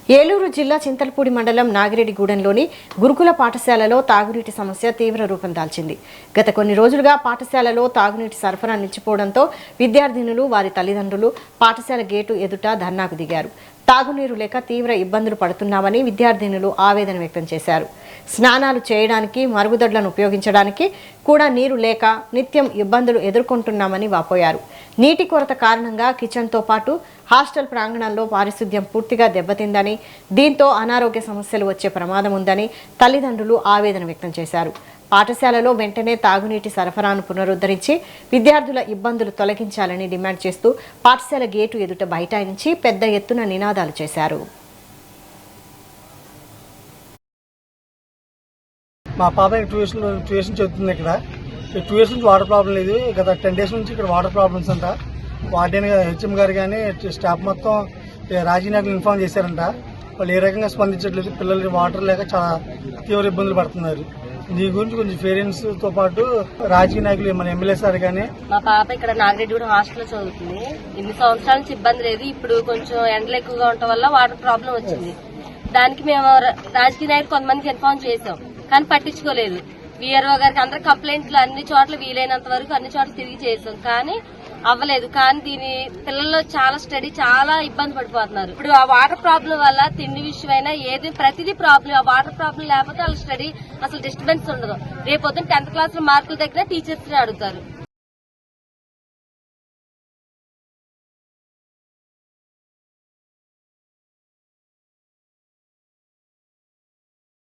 ఏలూరు జిల్లా చింతలపూడి మండలం నాగిరెడ్డిగూడెంలోని గురుకుల పాఠశాలలో తాగునీటి సమస్య తీవ్ర రూపం దాల్చింది. గత కొన్ని రోజులుగా పాఠశాలలో తాగునీటి సరఫరా నిలిచిపోవడంతో విద్యార్థినులు వారి తల్లిదండ్రులు పాఠశాల గేటు ఎదుట ధర్నాకు దిగారు. తాగునీరు లేక తీవ్ర ఇబ్బందులు పడుతున్నామని విద్యార్థినులు ఆవేదన వ్యక్తం చేశారు. స్నానాలు చేయడానికి, మరుగుదొడ్లను ఉపయోగించడానికి కూడా నీరు లేక నిత్యం ఇబ్బందులు ఎదుర్కొంటున్నామని వాపోయారు. నీటి కొరత కారణంగా కిచెన్తో పాటు హాస్టల్ ప్రాంగణంలో పారిశుద్ధ్యం పూర్తిగా దెబ్బతిందని, దీంతో అనారోగ్య సమస్యలు వచ్చే ప్రమాదం ఉందని తల్లిదండ్రులు ఆవేదన వ్యక్తం చేశారు. పాఠశాలలో వెంటనే తాగునీటి సరఫరాను పునరుద్ధరించి విద్యార్థుల ఇబ్బందులు తొలగించాలని డిమాండ్ చేస్తూ పాఠశాల గేటు ఎదుట బైఠాయించి పెద్ద ఎత్తున నినాదాలు చేశారు. మా పాప ట్యూషన్ చదువుతుంది. ఇక్కడ 2 ఇయర్స్ నుంచి వాటర్ ప్రాబ్లం లేదు. గత 10 డేస్ నుంచి ఇక్కడ వాటర్ ప్రాబ్లమ్స్ అంట. వార్డెన్ హెచ్ఎం గారు కానీ స్టాఫ్ మొత్తం రాజీనాయకులు ఇన్ఫార్మ్ చేశారంట. వాళ్ళు ఏ రకంగా స్పందించట్లేదు. పిల్లలు వాటర్ లేక చాలా తీవ్ర ఇబ్బందులు పడుతున్నారు. దీని గురించి కొంచెం పేరెంట్స్ తో పాటు రాజకీయ నాయకులు మన ఎమ్మెల్యే సార్ కానీ. మా పాప ఇక్కడ నాగిరెడ్డిగూడెం హాస్టల్లో చదువుతుంది. ఇన్ని సంవత్సరాల నుంచి ఇబ్బంది లేదు. ఇప్పుడు కొంచెం ఎండలు ఎక్కువగా ఉండటం వల్ల వాటర్ ప్రాబ్లం వచ్చింది. దానికి మేము రాజకీయ నాయకులు కొంతమందికి ఇన్ఫార్మ్ చేసాం, కానీ పట్టించుకోలేదు. వీఆర్ఓ గారికి అందరు కంప్లైంట్లు అన్ని చోట్ల వీలైనంత వరకు అన్ని చోట్ల తిరిగి చేసాం, కానీ అవ్వలేదు. కానీ దీని పిల్లల్లో చాలా స్టడీ చాలా ఇబ్బంది పడిపోతున్నారు. ఇప్పుడు ఆ వాటర్ ప్రాబ్లం వల్ల తిండి విషయమైనా ఏది ప్రతిదీ ప్రాబ్లం. ఆ వాటర్ ప్రాబ్లం లేకపోతే వాళ్ళ స్టడీ అసలు డిస్టర్బెన్స్ ఉండదు. రేపొద్దున 10th క్లాస్ లో మార్కులు దగ్గర టీచర్స్ అడుగుతారు.